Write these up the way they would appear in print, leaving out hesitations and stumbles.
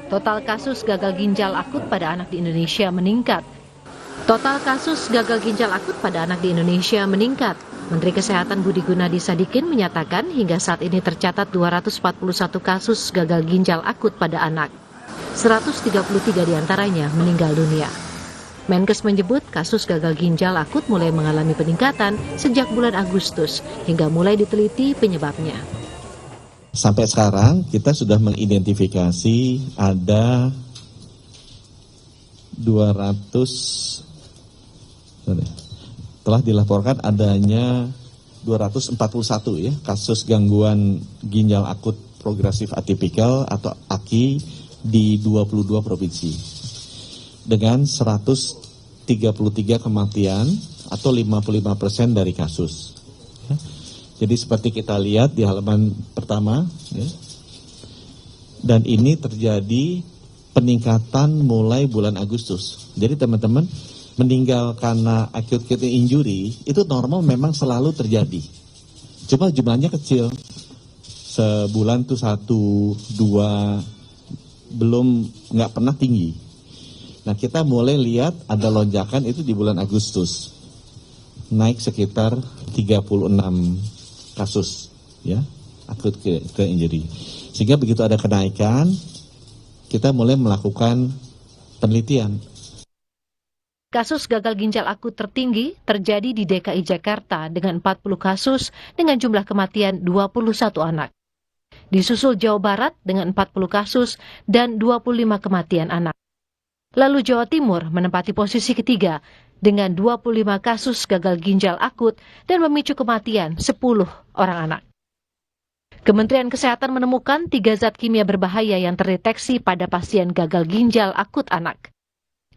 Total kasus gagal ginjal akut pada anak di Indonesia meningkat. Menteri Kesehatan Budi Gunadi Sadikin menyatakan hingga saat ini tercatat 241 kasus gagal ginjal akut pada anak. 133 diantaranya meninggal dunia. Menkes menyebut kasus gagal ginjal akut mulai mengalami peningkatan sejak bulan Agustus hingga mulai diteliti penyebabnya. Sampai sekarang kita sudah mengidentifikasi ada 200 telah dilaporkan adanya 241 ya kasus gangguan ginjal akut progresif atipikal atau AKI di 22 provinsi dengan 133 kematian atau 55% dari kasus. Jadi seperti kita lihat di halaman pertama ya, dan ini terjadi peningkatan mulai bulan Agustus. Jadi teman-teman, meninggal karena acute kidney injury itu normal memang selalu terjadi. Cuma jumlahnya kecil. Sebulan tuh 1, 2, belum nggak pernah tinggi. Nah kita mulai lihat ada lonjakan itu di bulan Agustus. Naik sekitar 36 kasus ya acute kidney injury. Sehingga begitu ada kenaikan, kita mulai melakukan penelitian. Kasus gagal ginjal akut tertinggi terjadi di DKI Jakarta dengan 40 kasus dengan jumlah kematian 21 anak. Disusul Jawa Barat dengan 40 kasus dan 25 kematian anak. Lalu Jawa Timur menempati posisi ketiga dengan 25 kasus gagal ginjal akut dan memicu kematian 10 orang anak. Kementerian Kesehatan menemukan 3 zat kimia berbahaya yang terdeteksi pada pasien gagal ginjal akut anak,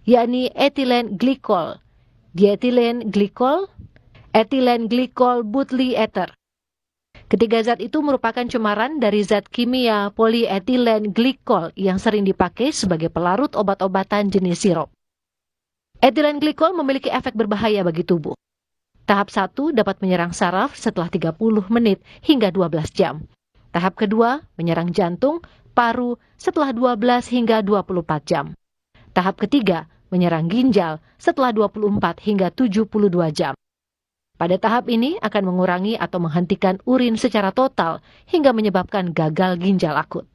yakni etilen glikol, dietilen glikol, etilen glikol butyl ether. Ketiga zat itu merupakan cemaran dari zat kimia polyethylene glikol yang sering dipakai sebagai pelarut obat-obatan jenis sirup. Etilen glikol memiliki efek berbahaya bagi tubuh. Tahap 1 dapat menyerang saraf setelah 30 menit hingga 12 jam. Tahap kedua menyerang jantung, paru setelah 12 hingga 24 jam. Tahap ketiga menyerang ginjal setelah 24 hingga 72 jam. Pada tahap ini akan mengurangi atau menghentikan urin secara total hingga menyebabkan gagal ginjal akut.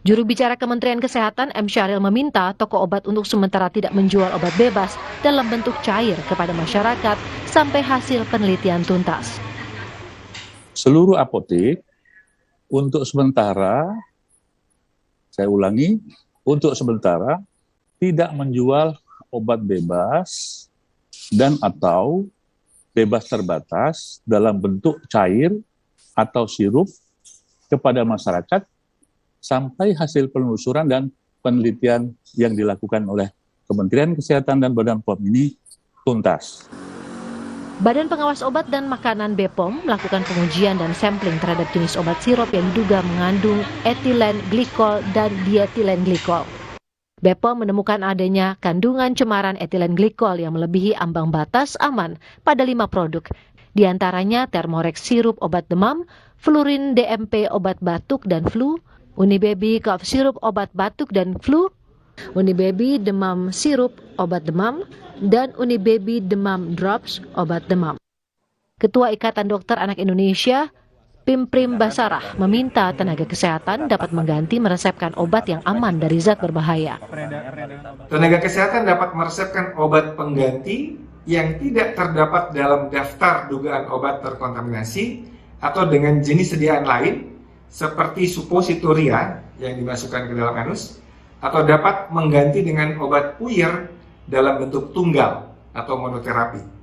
Juru bicara Kementerian Kesehatan M. Syahril meminta toko obat untuk sementara tidak menjual obat bebas dalam bentuk cair kepada masyarakat sampai hasil penelitian tuntas. Seluruh apotek untuk sementara, saya ulangi, untuk sementara tidak menjual obat bebas dan atau bebas terbatas dalam bentuk cair atau sirup kepada masyarakat sampai hasil penelusuran dan penelitian yang dilakukan oleh Kementerian Kesehatan dan Badan POM ini tuntas. Badan Pengawas Obat dan Makanan BPOM melakukan pengujian dan sampling terhadap jenis obat sirup yang diduga mengandung etilen glikol dan dietilen glikol. BPOM menemukan adanya kandungan cemaran etilen glikol yang melebihi ambang batas aman pada 5 produk, di antaranya Thermorex sirup obat demam, Flurin DMP obat batuk dan flu, Unibaby cough sirup obat batuk dan flu, Unibaby demam sirup obat demam, dan Unibaby demam drops obat demam. Ketua Ikatan Dokter Anak Indonesia, Pimprim Basarah, meminta tenaga kesehatan dapat mengganti meresepkan obat yang aman dari zat berbahaya. Tenaga kesehatan dapat meresepkan obat pengganti yang tidak terdapat dalam daftar dugaan obat terkontaminasi atau dengan jenis sediaan lain seperti suppositoria yang dimasukkan ke dalam anus, atau dapat mengganti dengan obat puyer dalam bentuk tunggal atau monoterapi.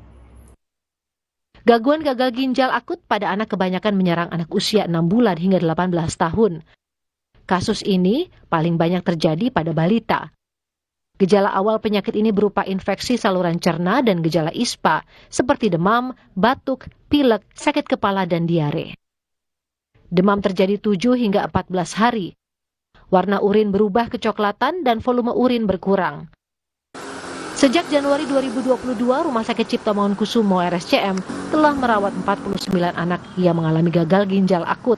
Gangguan gagal ginjal akut pada anak kebanyakan menyerang anak usia 6 bulan hingga 18 tahun. Kasus ini paling banyak terjadi pada balita. Gejala awal penyakit ini berupa infeksi saluran cerna dan gejala ISPA seperti demam, batuk, pilek, sakit kepala, dan diare. Demam terjadi 7 hingga 14 hari. Warna urin berubah kecoklatan dan volume urin berkurang. Sejak Januari 2022, Rumah Sakit Cipto Mangunkusumo RSCM telah merawat 49 anak yang mengalami gagal ginjal akut.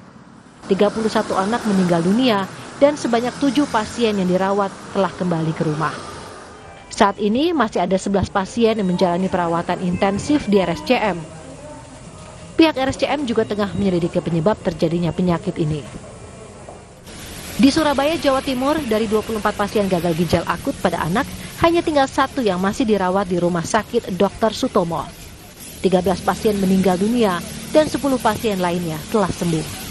31 anak meninggal dunia dan sebanyak 7 pasien yang dirawat telah kembali ke rumah. Saat ini masih ada 11 pasien yang menjalani perawatan intensif di RSCM. Pihak RSCM juga tengah menyelidiki penyebab terjadinya penyakit ini. Di Surabaya, Jawa Timur, dari 24 pasien gagal ginjal akut pada anak, hanya tinggal 1 yang masih dirawat di Rumah Sakit Dr. Sutomo. 13 pasien meninggal dunia dan 10 pasien lainnya telah sembuh.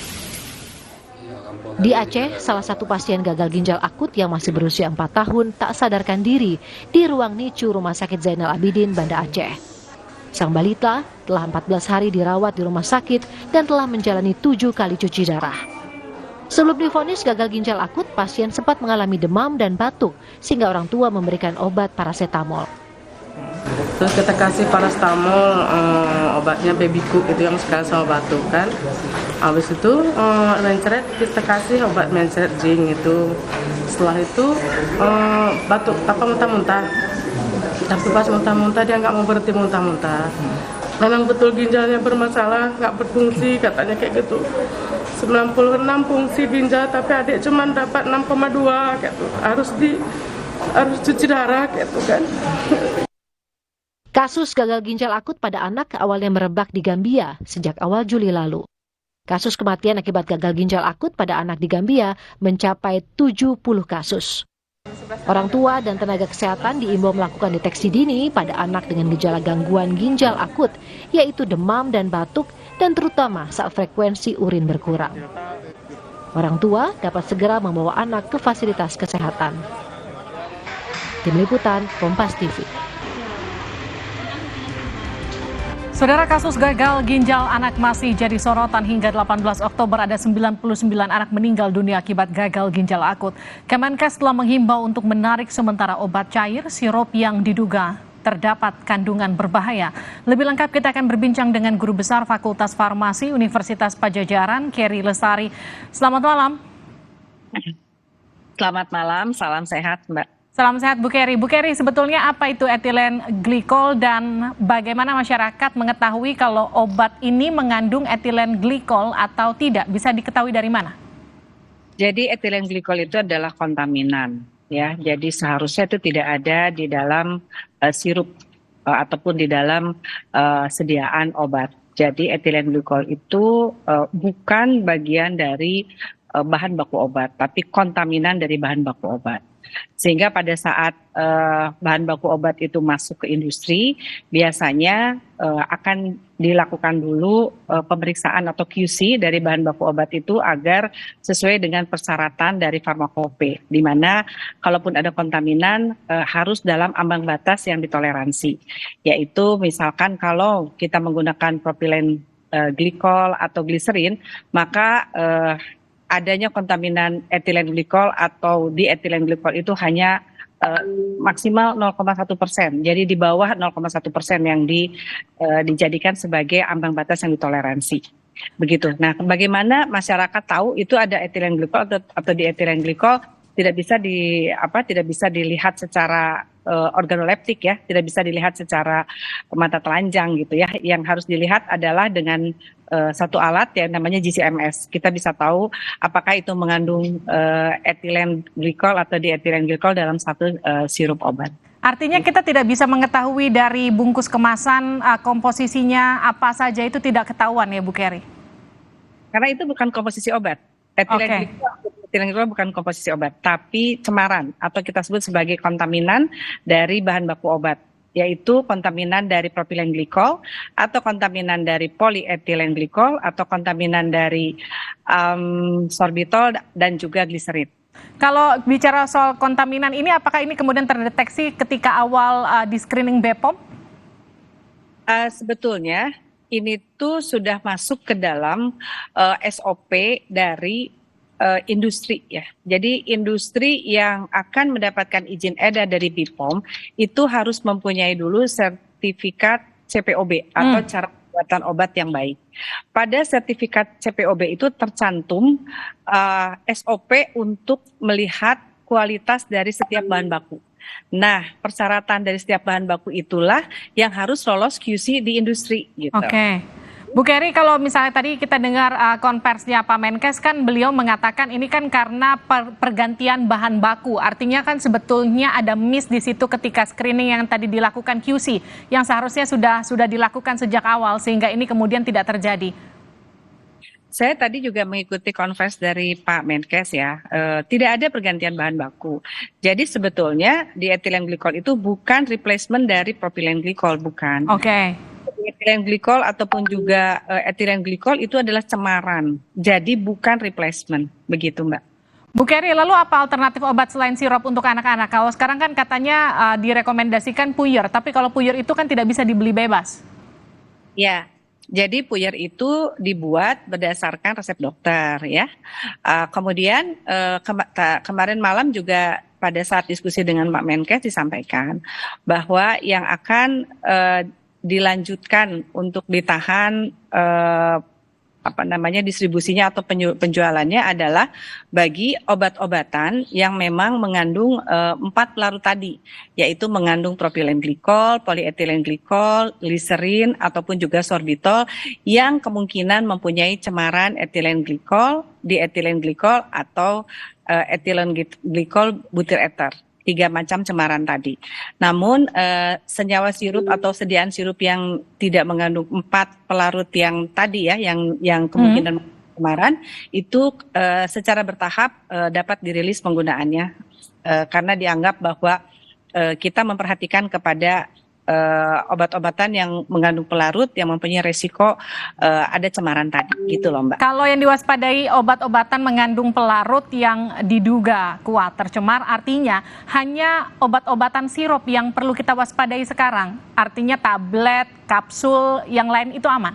Di Aceh, salah satu pasien gagal ginjal akut yang masih berusia 4 tahun tak sadarkan diri di ruang NICU Rumah Sakit Zainal Abidin, Banda Aceh. Sang balita telah 14 hari dirawat di rumah sakit dan telah menjalani 7 kali cuci darah. Sebelum divonis gagal ginjal akut, pasien sempat mengalami demam dan batuk sehingga orang tua memberikan obat paracetamol. Terus kita kasih paracetamol, obatnya baby cook itu yang sekali sama batuk kan. Habis itu mencret kita kasih obat mencret zinc itu. Setelah itu batuk muntah-muntah. Tapi pas muntah-muntah dia nggak mau berhenti muntah-muntah. Memang betul ginjalnya bermasalah, nggak berfungsi katanya kayak gitu. 96 fungsi ginjal tapi adik cuma dapat 6,2 gitu. Harus cuci darah gitu kan. Kasus gagal ginjal akut pada anak awalnya merebak di Gambia sejak awal Juli lalu. Kasus kematian akibat gagal ginjal akut pada anak di Gambia mencapai 70 kasus. Orang tua dan tenaga kesehatan diimbau melakukan deteksi dini pada anak dengan gejala gangguan ginjal akut, yaitu demam dan batuk, dan terutama saat frekuensi urin berkurang. Orang tua dapat segera membawa anak ke fasilitas kesehatan. Tim Liputan, Kompas TV. Saudara, kasus gagal ginjal anak masih jadi sorotan. Hingga 18 Oktober ada 99 anak meninggal dunia akibat gagal ginjal akut. Kemenkes telah menghimbau untuk menarik sementara obat cair sirup yang diduga terdapat kandungan berbahaya. Lebih lengkap kita akan berbincang dengan Guru Besar Fakultas Farmasi Universitas Padjadjaran, Kerry Lestari. Selamat malam. Selamat malam, salam sehat Mbak. Salam sehat Bu Kerry. Bu Kerry, sebetulnya apa itu etilen glikol dan bagaimana masyarakat mengetahui kalau obat ini mengandung etilen glikol atau tidak? Bisa diketahui dari mana? Jadi etilen glikol itu adalah kontaminan, ya. Jadi seharusnya itu tidak ada di dalam sirup ataupun di dalam sediaan obat. Jadi etilen glikol itu bukan bagian dari bahan baku obat, tapi kontaminan dari bahan baku obat. Sehingga pada saat bahan baku obat itu masuk ke industri, biasanya akan dilakukan dulu pemeriksaan atau QC dari bahan baku obat itu agar sesuai dengan persyaratan dari farmakope, di mana kalaupun ada kontaminan harus dalam ambang batas yang ditoleransi, yaitu misalkan kalau kita menggunakan propilen glikol atau gliserin, maka adanya kontaminan etilen glikol atau di etilen glikol itu hanya maksimal 0,1%. Jadi di bawah 0,1% yang dijadikan sebagai ambang batas yang ditoleransi. Begitu. Nah, bagaimana masyarakat tahu itu ada etilen glikol atau di etilen glikol tidak bisa dilihat secara organoleptik, ya, tidak bisa dilihat secara mata telanjang gitu ya. Yang harus dilihat adalah dengan satu alat yang namanya GCMS. Kita bisa tahu apakah itu mengandung etilen glikol atau dietilen glikol dalam satu sirup obat. Artinya kita tidak bisa mengetahui dari bungkus kemasan komposisinya apa saja, itu tidak ketahuan ya Bu Kerry? Karena itu bukan komposisi obat. Etilen glikol bukan komposisi obat, tapi cemaran atau kita sebut sebagai kontaminan dari bahan baku obat, yaitu kontaminan dari propilen glikol atau kontaminan dari polyethylene glikol atau kontaminan dari sorbitol dan juga gliserin. Kalau bicara soal kontaminan ini, apakah ini kemudian terdeteksi ketika awal di screening BPOM? Sebetulnya ini tuh sudah masuk ke dalam SOP dari industri, ya. Jadi industri yang akan mendapatkan izin edar dari BPOM itu harus mempunyai dulu sertifikat CPOB atau cara pembuatan obat yang baik. Pada sertifikat CPOB itu tercantum SOP untuk melihat kualitas dari setiap bahan baku. Nah, persyaratan dari setiap bahan baku itulah yang harus lolos QC di industri gitu. Oke. Bu Keri, kalau misalnya tadi kita dengar konversinya Pak Menkes kan beliau mengatakan ini kan karena pergantian bahan baku. Artinya kan sebetulnya ada miss di situ ketika screening yang tadi dilakukan QC yang seharusnya sudah dilakukan sejak awal sehingga ini kemudian tidak terjadi. Saya tadi juga mengikuti konferensi dari Pak Menkes ya, tidak ada pergantian bahan baku. Jadi sebetulnya di etilen glikol itu bukan replacement dari propilen glikol, bukan. Oke. Etilen glikol ataupun juga etilen glikol itu adalah cemaran, jadi bukan replacement, begitu Mbak. Bu Keri, lalu apa alternatif obat selain sirup untuk anak-anak? Kalau sekarang kan katanya direkomendasikan puyer, tapi kalau puyer itu kan tidak bisa dibeli bebas. Ya, jadi puyer itu dibuat berdasarkan resep dokter ya. Kemudian kemarin malam juga pada saat diskusi dengan Pak Menkes disampaikan bahwa yang akan dilanjutkan untuk ditahan distribusinya atau penjualannya adalah bagi obat-obatan yang memang mengandung 4 pelarut tadi, yaitu mengandung propilen glikol, polietilen glikol, gliserin ataupun juga sorbitol yang kemungkinan mempunyai cemaran etilen glikol, dietilen glikol atau etilen glikol butir eter. 3 macam cemaran tadi. Namun senyawa sirup atau sediaan sirup yang tidak mengandung 4 pelarut yang tadi ya, yang kemungkinan cemaran itu secara bertahap dapat dirilis penggunaannya karena dianggap bahwa kita memperhatikan kepada obat-obatan yang mengandung pelarut yang mempunyai resiko ada cemaran tadi, gitu loh Mbak. Kalau yang diwaspadai obat-obatan mengandung pelarut yang diduga kuat tercemar, artinya hanya obat-obatan sirup yang perlu kita waspadai sekarang. Artinya tablet, kapsul, yang lain itu aman?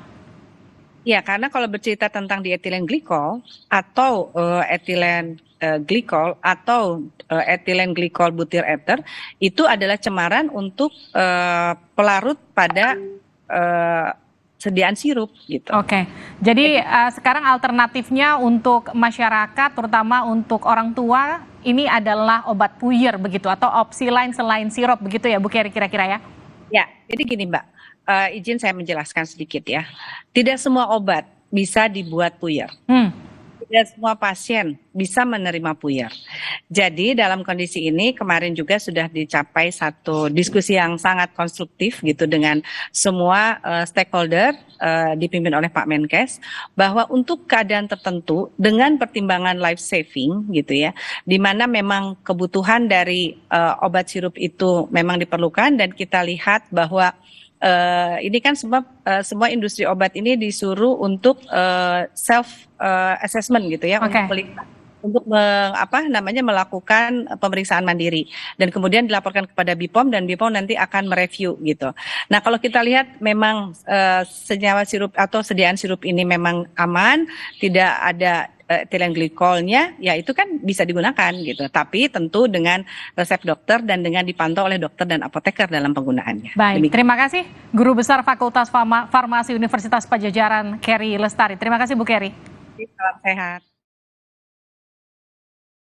Ya, karena kalau bercerita tentang dietilen glikol atau etilen glikol atau etilen glikol butir eter itu adalah cemaran untuk pelarut pada sediaan sirup gitu. Oke. Jadi sekarang alternatifnya untuk masyarakat terutama untuk orang tua ini adalah obat puyer begitu atau opsi lain selain sirup begitu ya Bu Keri kira-kira ya? Ya, jadi gini Mbak, izin saya menjelaskan sedikit ya. Tidak semua obat bisa dibuat puyer. Tidak semua pasien bisa menerima puyer. Jadi dalam kondisi ini kemarin juga sudah dicapai satu diskusi yang sangat konstruktif gitu dengan semua stakeholder dipimpin oleh Pak Menkes bahwa untuk keadaan tertentu dengan pertimbangan life saving gitu ya, di mana memang kebutuhan dari obat sirup itu memang diperlukan dan kita lihat bahwa ini kan semua industri obat ini disuruh untuk self assessment gitu ya, untuk melakukan pemeriksaan mandiri dan kemudian dilaporkan kepada BPOM dan BPOM nanti akan mereview gitu. Nah kalau kita lihat memang senyawa sirup atau sediaan sirup ini memang aman, tidak ada etilen glikolnya, ya itu kan bisa digunakan gitu. Tapi tentu dengan resep dokter dan dengan dipantau oleh dokter dan apoteker dalam penggunaannya. Baik, terima kasih Guru Besar Fakultas Farmasi Universitas Padjadjaran Keri Lestari. Terima kasih Bu Keri. Salam sehat.